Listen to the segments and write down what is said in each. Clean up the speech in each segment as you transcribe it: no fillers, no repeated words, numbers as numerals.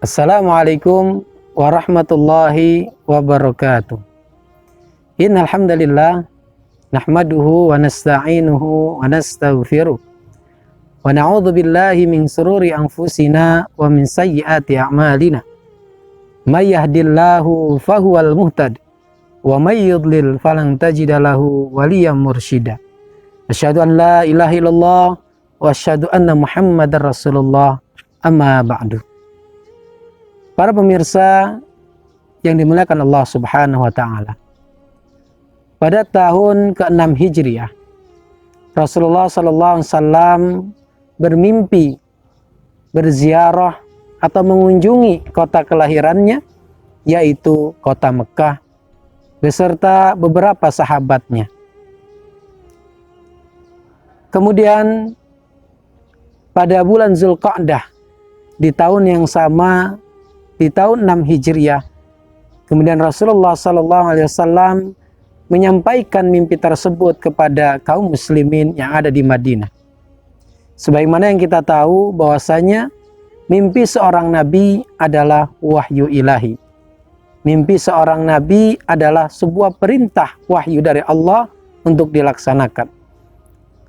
Assalamualaikum warahmatullahi wabarakatuh. Innal hamdalillah nahmaduhu wa nasta'inuhu wa nastaghfiruh wa na'udzu billahi min shururi anfusina wa min sayyiati a'malina. May yahdihillahu fahuwal muhtad wa may yudlil falan tajida lahu waliyyan mursyida. Asyhadu an la ilaha illallah wa asyhadu anna Muhammadar Rasulullah. Amma ba'du. Para pemirsa yang dimuliakan Allah Subhanahu wa taala. Pada tahun ke-6 Hijriah, Rasulullah sallallahu alaihi wasallam bermimpi berziarah atau mengunjungi kota kelahirannya, yaitu kota Mekah, beserta beberapa sahabatnya. Kemudian pada bulan Zulqa'dah di tahun yang sama, di tahun 6 Hijriah, kemudian Rasulullah SAW menyampaikan mimpi tersebut kepada kaum muslimin yang ada di Madinah. Sebagaimana yang kita tahu bahwasanya mimpi seorang nabi adalah wahyu ilahi. Mimpi seorang nabi adalah sebuah perintah wahyu dari Allah untuk dilaksanakan.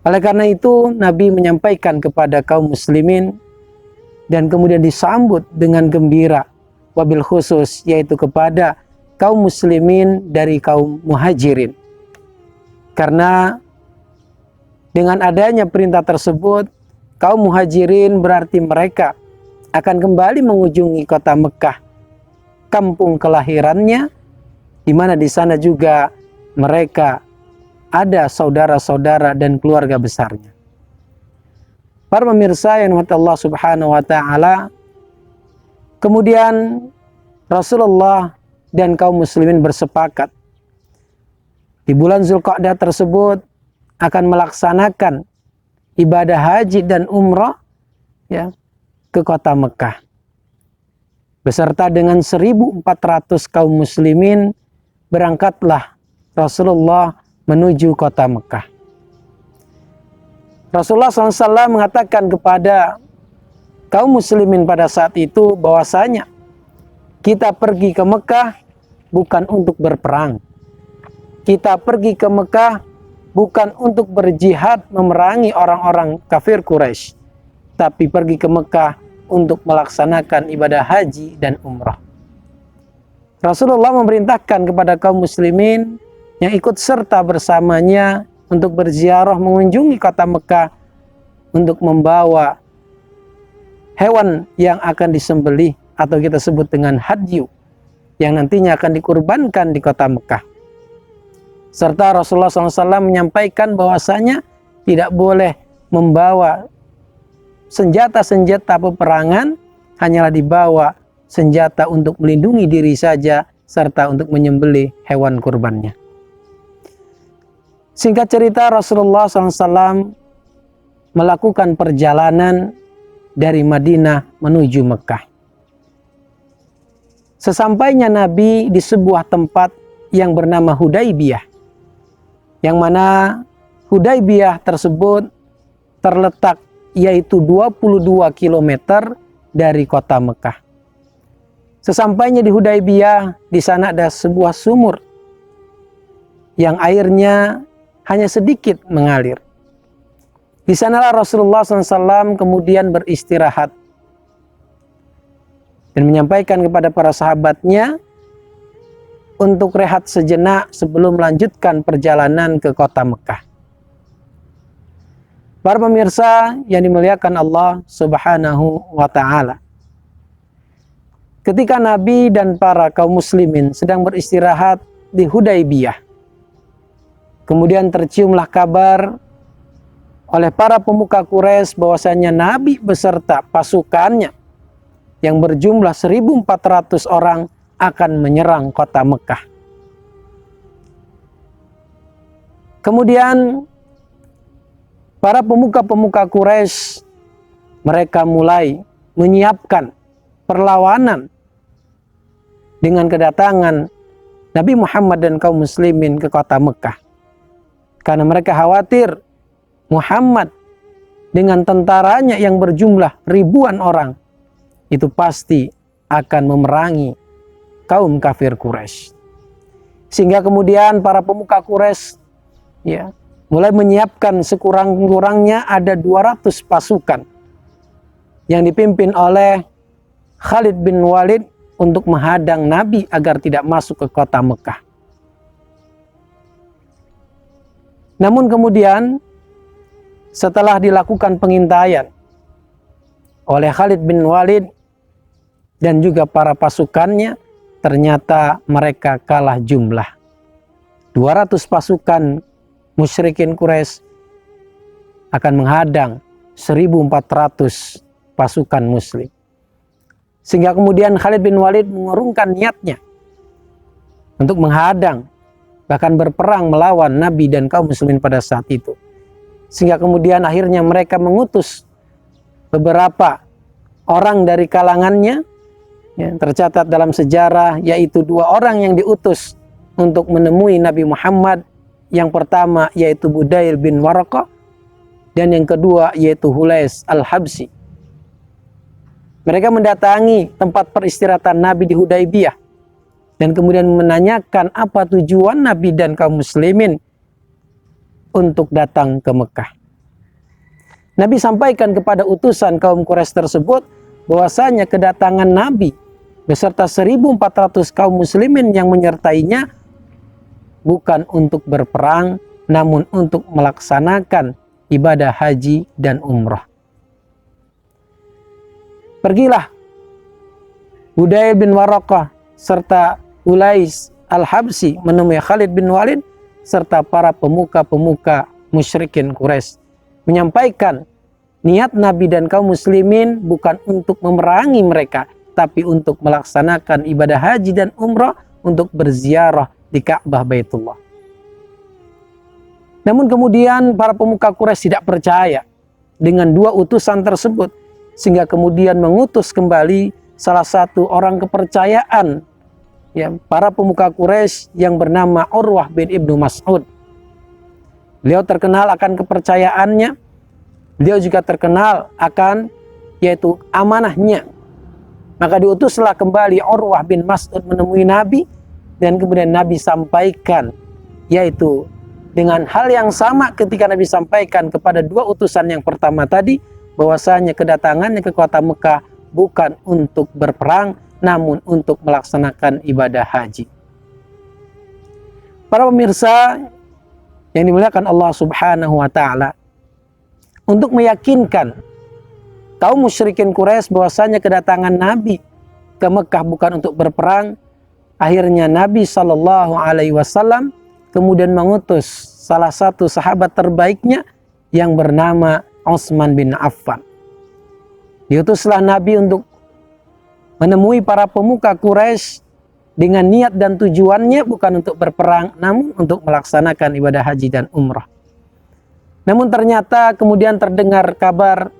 Oleh karena itu, Nabi menyampaikan kepada kaum muslimin dan kemudian disambut dengan gembira, wabil khusus, yaitu kepada kaum muslimin dari kaum muhajirin. Karena dengan adanya perintah tersebut, kaum muhajirin berarti mereka akan kembali mengunjungi kota Mekah, kampung kelahirannya, di mana di sana juga mereka ada saudara-saudara dan keluarga besarnya. Para pemirsa yang dirahmati Allah Subhanahu wa taala, kemudian Rasulullah dan kaum muslimin bersepakat di bulan Zulqa'dah tersebut akan melaksanakan ibadah haji dan umrah ya, ke kota Mekah. Beserta dengan 1.400 kaum muslimin berangkatlah Rasulullah menuju kota Mekah. Rasulullah SAW mengatakan kepada kaum muslimin pada saat itu bahwasanya kita pergi ke Mekah bukan untuk berperang. Kita pergi ke Mekah bukan untuk berjihad memerangi orang-orang kafir Quraisy, tapi pergi ke Mekah untuk melaksanakan ibadah haji dan umrah. Rasulullah memerintahkan kepada kaum muslimin yang ikut serta bersamanya untuk berziarah mengunjungi kota Mekah untuk membawa hewan yang akan disembelih atau kita sebut dengan hadyu yang nantinya akan dikurbankan di kota Mekah. Serta Rasulullah SAW menyampaikan bahwasanya tidak boleh membawa senjata-senjata peperangan, hanyalah dibawa senjata untuk melindungi diri saja serta untuk menyembelih hewan kurbannya. Singkat cerita, Rasulullah SAW melakukan perjalanan dari Madinah menuju Mekah. Sesampainya Nabi di sebuah tempat yang bernama Hudaybiyah, yang mana Hudaybiyah tersebut terletak yaitu 22 km dari kota Mekah. Sesampainya di Hudaybiyah, di sana ada sebuah sumur yang airnya hanya sedikit mengalir. Di sanalah Rasulullah SAW kemudian beristirahat dan menyampaikan kepada para sahabatnya untuk rehat sejenak sebelum melanjutkan perjalanan ke kota Mekah. Para pemirsa yang dimuliakan Allah Subhanahu wa taala. Ketika Nabi dan para kaum muslimin sedang beristirahat di Hudaybiyah, kemudian terciumlah kabar oleh para pemuka Quraisy bahwasanya Nabi beserta pasukannya yang berjumlah 1.400 orang akan menyerang kota Mekah. Kemudian para pemuka-pemuka Quraisy mereka mulai menyiapkan perlawanan dengan kedatangan Nabi Muhammad dan kaum muslimin ke kota Mekah. Karena mereka khawatir Muhammad dengan tentaranya yang berjumlah ribuan orang itu pasti akan memerangi kaum kafir Quraisy. Sehingga kemudian para pemuka Quraisy ya mulai menyiapkan sekurang-kurangnya ada 200 pasukan yang dipimpin oleh Khalid bin Walid untuk menghadang Nabi agar tidak masuk ke kota Mekah. Namun kemudian setelah dilakukan pengintaian oleh Khalid bin Walid dan juga para pasukannya, ternyata mereka kalah jumlah. 200 pasukan musyrikin Quraisy akan menghadang 1.400 pasukan muslim. Sehingga kemudian Khalid bin Walid mengurungkan niatnya untuk menghadang, bahkan berperang melawan Nabi dan kaum muslimin pada saat itu. Sehingga kemudian akhirnya mereka mengutus beberapa orang dari kalangannya, ya, tercatat dalam sejarah, yaitu 2 orang yang diutus untuk menemui Nabi Muhammad. Yang pertama yaitu Budail bin Waraqah, dan yang kedua yaitu Hulais al-Habsi. Mereka mendatangi tempat peristirahatan Nabi di Hudaybiyah dan kemudian menanyakan apa tujuan Nabi dan kaum muslimin untuk datang ke Mekah. Nabi sampaikan kepada utusan kaum Quraisy tersebut bahwasanya kedatangan Nabi beserta 1.400 kaum muslimin yang menyertainya bukan untuk berperang, namun untuk melaksanakan ibadah haji dan umrah. Pergilah Budail bin Waraqah serta Hulais al-Habsi menemui Khalid bin Walid serta para pemuka-pemuka musyrikin Quraisy, menyampaikan niat Nabi dan kaum muslimin bukan untuk memerangi mereka, tapi untuk melaksanakan ibadah haji dan umrah, untuk berziarah di Ka'bah Baitullah. Namun kemudian para pemuka Quraisy tidak percaya dengan 2 utusan tersebut, sehingga kemudian mengutus kembali salah satu orang kepercayaan ya para pemuka Quraisy yang bernama Urwah bin Ibnu Mas'ud. Beliau terkenal akan kepercayaannya, beliau juga terkenal akan yaitu amanahnya. Maka diutuslah kembali Urwah bin Mas'ud menemui Nabi, dan kemudian Nabi sampaikan, yaitu dengan hal yang sama ketika Nabi sampaikan kepada 2 utusan yang pertama tadi, bahwasanya kedatangannya ke kota Mekah bukan untuk berperang, namun untuk melaksanakan ibadah haji. Para pemirsa yang dimuliakan Allah Subhanahu wa taala, untuk meyakinkan kaum musyrikin Quraisy bahwasanya kedatangan Nabi ke Mekah bukan untuk berperang, akhirnya Nabi Shallallahu Alaihi Wasallam kemudian mengutus salah satu sahabat terbaiknya yang bernama Utsman bin Affan. Diutuslah Nabi untuk menemui para pemuka Quraisy dengan niat dan tujuannya bukan untuk berperang, namun untuk melaksanakan ibadah haji dan umrah. Namun ternyata kemudian terdengar kabar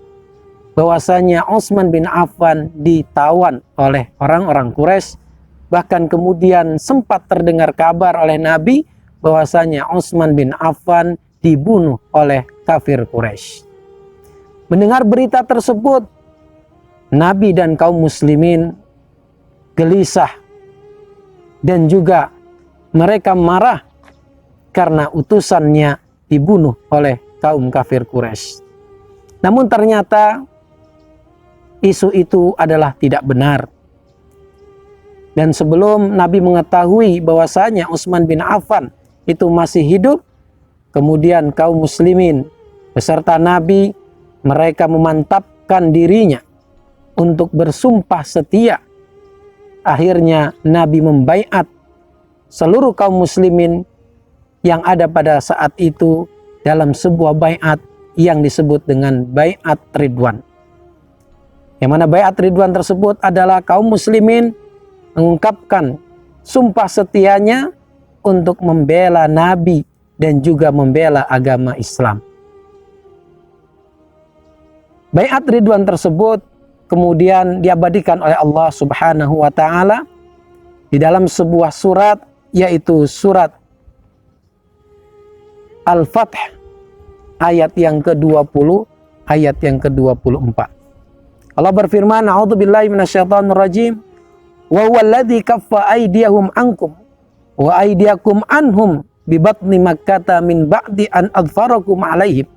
bahwasanya Utsman bin Affan ditawan oleh orang-orang Quraisy. Bahkan kemudian sempat terdengar kabar oleh Nabi bahwasanya Utsman bin Affan dibunuh oleh kafir Quraisy. Mendengar berita tersebut, Nabi dan kaum muslimin gelisah dan juga mereka marah karena utusannya dibunuh oleh kaum kafir Quraisy. Namun ternyata isu itu adalah tidak benar. Dan sebelum Nabi mengetahui bahwasanya Utsman bin Affan itu masih hidup, kemudian kaum muslimin beserta Nabi mereka memantapkan dirinya untuk bersumpah setia. Akhirnya Nabi membaiat seluruh kaum muslimin yang ada pada saat itu dalam sebuah baiat yang disebut dengan baiat Ridwan. Yang mana baiat Ridwan tersebut adalah kaum muslimin mengungkapkan sumpah setianya untuk membela Nabi dan juga membela agama Islam. Baiat Ridwan tersebut kemudian diabadikan oleh Allah Subhanahu wa taala di dalam sebuah surat, yaitu surat Al-Fath ayat yang ke-20, ayat yang ke-24. Allah berfirman, "A'udzubillahi minasyaitonir rajim. wa huwa alladzi kaffa aydiyahum ankum wa aydiyakum anhum bi batni makkata min ba'di an adfarakum alaihim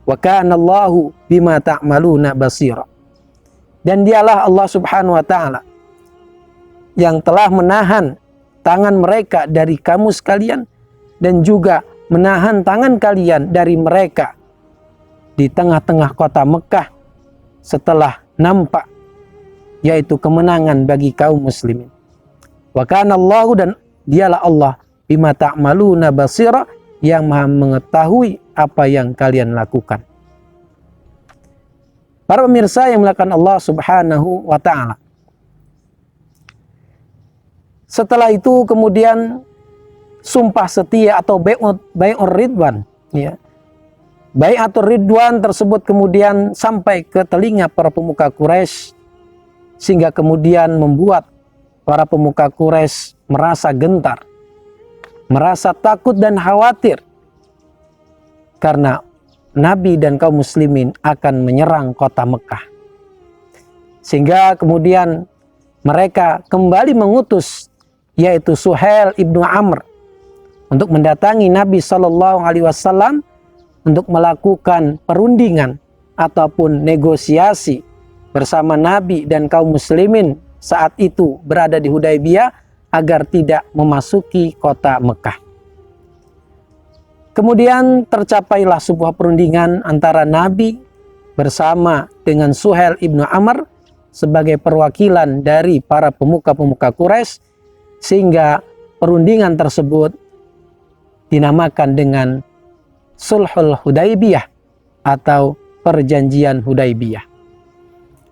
wa kana Allahu bima ta'maluna basira. Dan dialah Allah Subhanahu wa taala yang telah menahan tangan mereka dari kamu sekalian dan juga menahan tangan kalian dari mereka di tengah-tengah kota Mekah setelah nampak, yaitu kemenangan bagi kaum muslimin. Wa kana Allahu, dan dialah Allah, bima ta'maluna basira, yang maha mengetahui apa yang kalian lakukan. Para pemirsa yang melakukan Allah Subhanahu wa ta'ala. Setelah itu kemudian sumpah setia atau bai'ur ridwan, ya. Bai'atur ridwan tersebut kemudian sampai ke telinga para pemuka Quraisy, sehingga kemudian membuat para pemuka Quraisy merasa gentar, merasa takut dan khawatir karena Nabi dan kaum muslimin akan menyerang kota Mekah. Sehingga kemudian mereka kembali mengutus, yaitu Suhail ibnu Amr, untuk mendatangi Nabi SAW untuk melakukan perundingan ataupun negosiasi bersama Nabi dan kaum muslimin saat itu berada di Hudaybiyah agar tidak memasuki kota Mekah. Kemudian tercapailah sebuah perundingan antara Nabi bersama dengan Suhail ibnu Amr sebagai perwakilan dari para pemuka-pemuka Quraisy, sehingga perundingan tersebut dinamakan dengan Sulhul Hudaybiyah atau Perjanjian Hudaybiyah.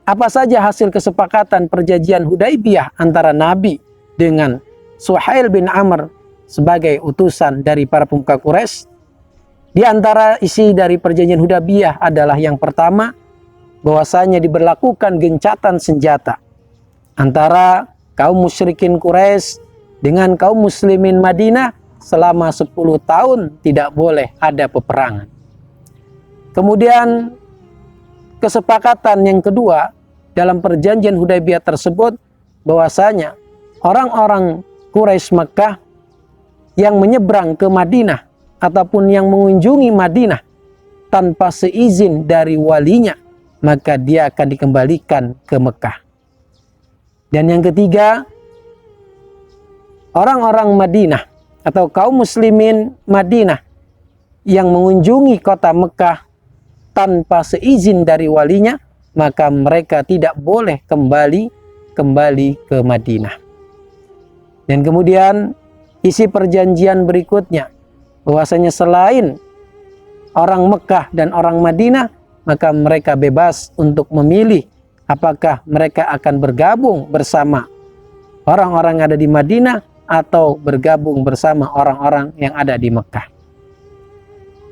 Apa saja hasil kesepakatan Perjanjian Hudaybiyah antara Nabi dengan Suhail bin Amr sebagai utusan dari para pemuka Quraisy? Di antara isi dari Perjanjian Hudaybiyah adalah yang pertama, bahwasanya diberlakukan gencatan senjata antara kaum musyrikin Quraisy dengan kaum muslimin Madinah selama 10 tahun tidak boleh ada peperangan. Kemudian kesepakatan yang kedua dalam Perjanjian Hudaybiyah tersebut, bahwasanya orang-orang Quraisy Mekah yang menyeberang ke Madinah ataupun yang mengunjungi Madinah tanpa seizin dari walinya, maka dia akan dikembalikan ke Mekah. Dan yang ketiga, orang-orang Madinah atau kaum muslimin Madinah yang mengunjungi kota Mekah tanpa seizin dari walinya, maka mereka tidak boleh kembali ke Madinah. Dan kemudian isi perjanjian berikutnya, bahwasanya selain orang Mekah dan orang Madinah, maka mereka bebas untuk memilih apakah mereka akan bergabung bersama orang-orang yang ada di Madinah atau bergabung bersama orang-orang yang ada di Mekah.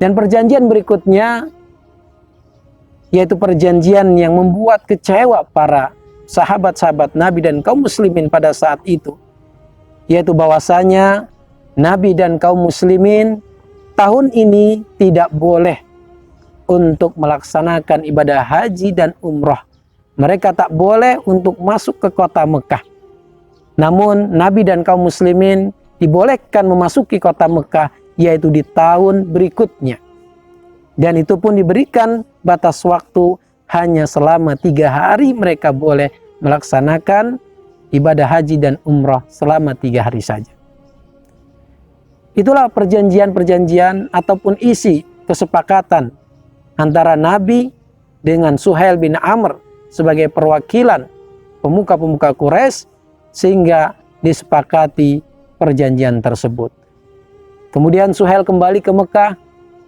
Dan perjanjian berikutnya, yaitu perjanjian yang membuat kecewa para sahabat-sahabat Nabi dan kaum muslimin pada saat itu, yaitu bahwasanya Nabi dan kaum muslimin tahun ini tidak boleh untuk melaksanakan ibadah haji dan umroh. Mereka tak boleh untuk masuk ke kota Mekah. Namun Nabi dan kaum muslimin dibolehkan memasuki kota Mekah, yaitu di tahun berikutnya. Dan itu pun diberikan batas waktu hanya selama 3 hari mereka boleh melaksanakan ibadah haji dan umroh selama 3 hari saja. Itulah perjanjian-perjanjian ataupun isi kesepakatan antara Nabi dengan Suhail bin Amr sebagai perwakilan pemuka-pemuka Quraisy, sehingga disepakati perjanjian tersebut. Kemudian Suhail kembali ke Mekah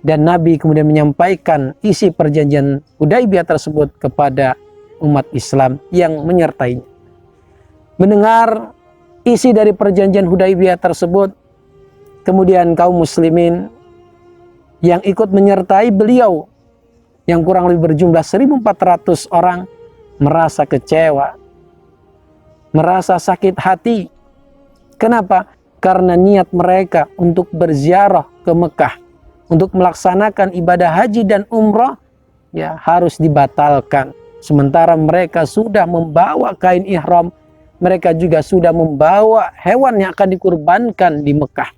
dan Nabi kemudian menyampaikan isi perjanjian Hudaybiyah tersebut kepada umat Islam yang menyertainya. Mendengar isi dari perjanjian Hudaybiyah tersebut, kemudian kaum muslimin yang ikut menyertai beliau yang kurang lebih berjumlah 1.400 orang merasa kecewa, merasa sakit hati. Kenapa? Karena niat mereka untuk berziarah ke Mekah, untuk melaksanakan ibadah haji dan umrah, ya harus dibatalkan. Sementara mereka sudah membawa kain ihram, mereka juga sudah membawa hewan yang akan dikurbankan di Mekah.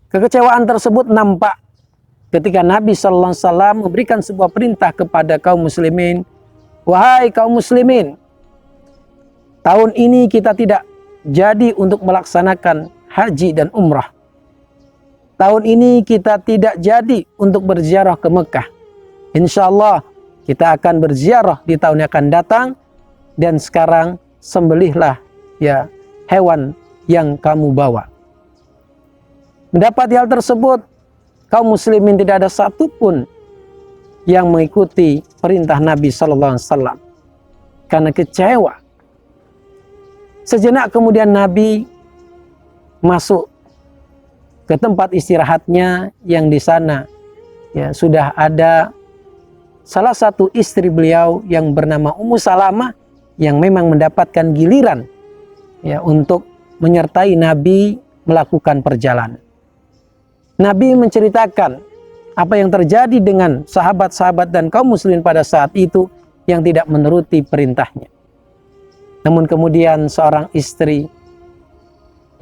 Kekecewaan tersebut nampak ketika Nabi Sallallahu Alaihi Wasallam memberikan sebuah perintah kepada kaum muslimin. Wahai kaum muslimin, tahun ini kita tidak jadi untuk melaksanakan haji dan umrah. Tahun ini kita tidak jadi untuk berziarah ke Mekah. Insya Allah kita akan berziarah di tahun yang akan datang. Dan sekarang sembelihlah ya hewan yang kamu bawa. Mendapat hal tersebut, kaum muslimin tidak ada satupun yang mengikuti perintah Nabi Sallallahu Alaihi Wasallam karena kecewa. Sejenak kemudian Nabi masuk ke tempat istirahatnya yang di sana ya sudah ada salah satu istri beliau yang bernama Ummu Salamah yang memang mendapatkan giliran ya untuk menyertai Nabi melakukan perjalanan. Nabi menceritakan apa yang terjadi dengan sahabat-sahabat dan kaum muslimin pada saat itu yang tidak menuruti perintahnya. Namun kemudian seorang istri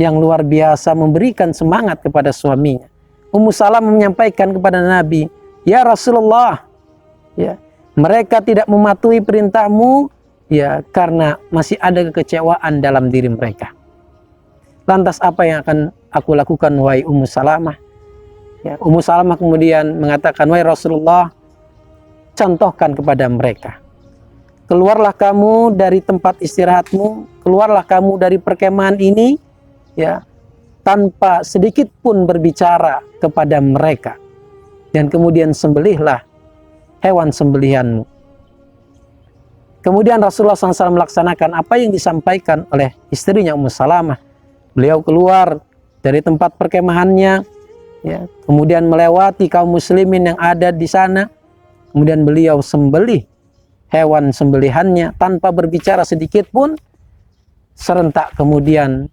yang luar biasa memberikan semangat kepada suaminya. Ummu Salamah menyampaikan kepada Nabi, "Ya Rasulullah, ya, mereka tidak mematuhi perintahmu ya karena masih ada kekecewaan dalam diri mereka. Lantas apa yang akan aku lakukan wahai Ummu Salamah?" Ya, Ummu Salamah kemudian mengatakan, "Wahai Rasulullah, contohkan kepada mereka. Keluarlah kamu dari tempat istirahatmu, keluarlah kamu dari perkemahan ini ya tanpa sedikit pun berbicara kepada mereka. Dan kemudian sembelihlah hewan sembelihanmu." Kemudian Rasulullah SAW melaksanakan apa yang disampaikan oleh istrinya Ummu Salamah. Beliau keluar dari tempat perkemahannya, ya, kemudian melewati kaum muslimin yang ada di sana. Kemudian beliau sembelih hewan sembelihannya tanpa berbicara sedikit pun. Serentak kemudian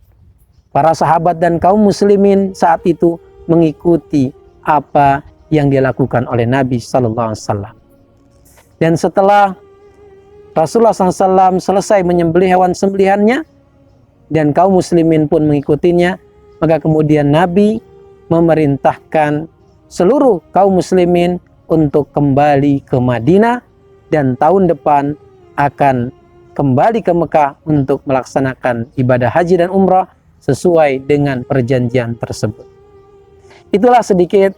para sahabat dan kaum muslimin saat itu mengikuti apa yang dilakukan oleh Nabi Sallallahu Alaihi Wasallam. Dan setelah Rasulullah SAW selesai menyembelih hewan sembelihannya dan kaum muslimin pun mengikutinya, maka kemudian Nabi memerintahkan seluruh kaum muslimin untuk kembali ke Madinah dan tahun depan akan kembali ke Mekah untuk melaksanakan ibadah haji dan umrah sesuai dengan perjanjian tersebut. Itulah sedikit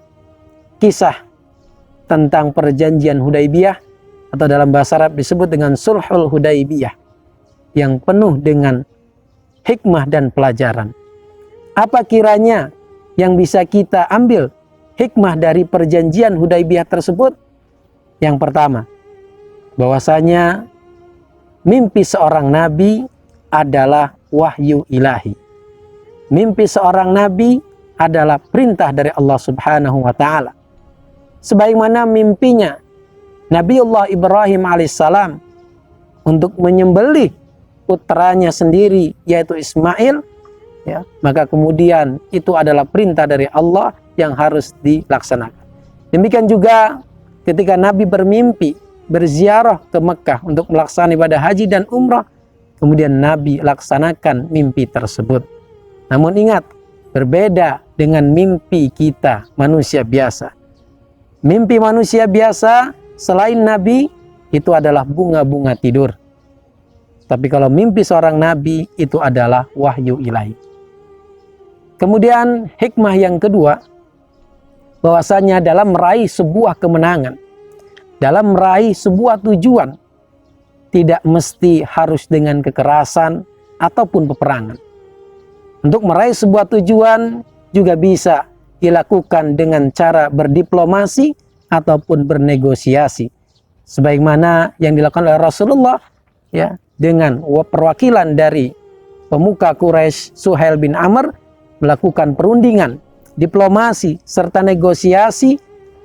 kisah tentang perjanjian Hudaibiyah atau dalam bahasa Arab disebut dengan Sulhul Hudaibiyah yang penuh dengan hikmah dan pelajaran. Apa kiranya yang bisa kita ambil hikmah dari perjanjian Hudaibiyah tersebut? Yang pertama, bahwasanya mimpi seorang nabi adalah wahyu ilahi. Mimpi seorang nabi adalah perintah dari Allah Subhanahu wa taala. Sebagaimana mimpinya Nabiullah Ibrahim alaihissalam untuk menyembelih putranya sendiri yaitu Ismail, ya, maka kemudian itu adalah perintah dari Allah yang harus dilaksanakan. Demikian juga ketika Nabi bermimpi berziarah ke Mekah untuk melaksanakan ibadah haji dan umrah, kemudian Nabi laksanakan mimpi tersebut. Namun ingat, berbeda dengan mimpi kita manusia biasa. Mimpi manusia biasa selain Nabi itu adalah bunga-bunga tidur. Tapi kalau mimpi seorang Nabi itu adalah wahyu ilahi. Kemudian hikmah yang kedua, bahwasanya dalam meraih sebuah kemenangan, dalam meraih sebuah tujuan, tidak mesti harus dengan kekerasan ataupun peperangan. Untuk meraih sebuah tujuan juga bisa dilakukan dengan cara berdiplomasi ataupun bernegosiasi. Sebagaimana yang dilakukan oleh Rasulullah ya, dengan perwakilan dari pemuka Quraisy Suhail bin Amr melakukan perundingan, diplomasi serta negosiasi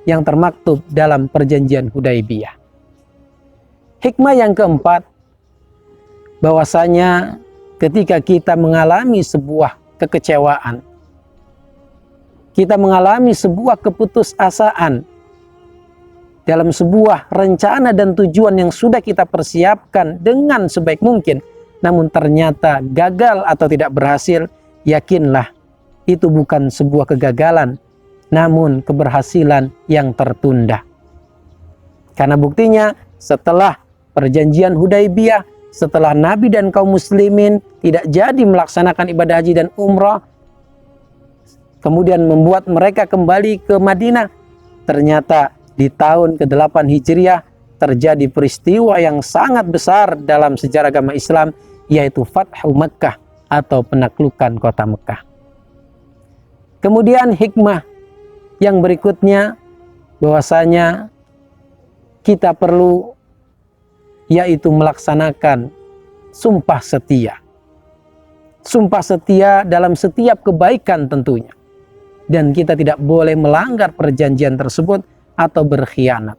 yang termaktub dalam perjanjian Hudaibiyah. Hikmah yang keempat, bahwasanya ketika kita mengalami sebuah kekecewaan, kita mengalami sebuah keputusasaan, dalam sebuah rencana dan tujuan yang sudah kita persiapkan dengan sebaik mungkin, namun ternyata gagal atau tidak berhasil, yakinlah itu bukan sebuah kegagalan, namun keberhasilan yang tertunda. Karena buktinya setelah perjanjian Hudaibiyah, setelah Nabi dan kaum muslimin tidak jadi melaksanakan ibadah haji dan umrah, kemudian membuat mereka kembali ke Madinah, ternyata di tahun ke-8 Hijriah terjadi peristiwa yang sangat besar dalam sejarah agama Islam, yaitu Fathu Makkah atau penaklukan kota Mekah. Kemudian hikmah yang berikutnya bahwasanya kita perlu yaitu melaksanakan sumpah setia. Sumpah setia dalam setiap kebaikan tentunya. Dan kita tidak boleh melanggar perjanjian tersebut atau berkhianat.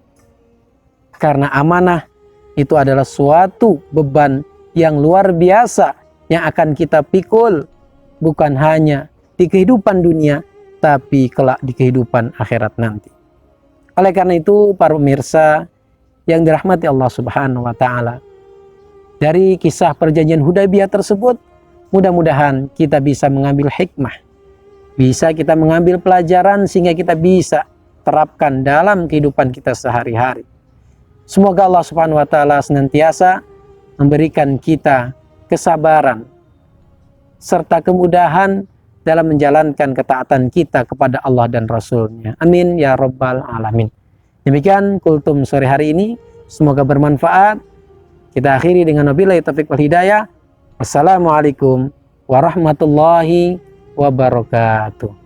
Karena amanah itu adalah suatu beban yang luar biasa yang akan kita pikul bukan hanya di kehidupan dunia, tapi kelak di kehidupan akhirat nanti. Oleh karena itu, para pemirsa yang dirahmati Allah Subhanahu wa taala, dari kisah perjanjian Hudaibiyah tersebut, mudah-mudahan kita bisa mengambil hikmah, bisa kita mengambil pelajaran sehingga kita bisa terapkan dalam kehidupan kita sehari-hari. Semoga Allah Subhanahu wa taala senantiasa memberikan kita kesabaran serta kemudahan dalam menjalankan ketaatan kita kepada Allah dan Rasul-Nya. Amin ya rabbal alamin. Demikian kultum sore hari ini, semoga bermanfaat. Kita akhiri dengan wabillahi taufiq wal hidayah. Wassalamualaikum warahmatullahi wabarakatuh.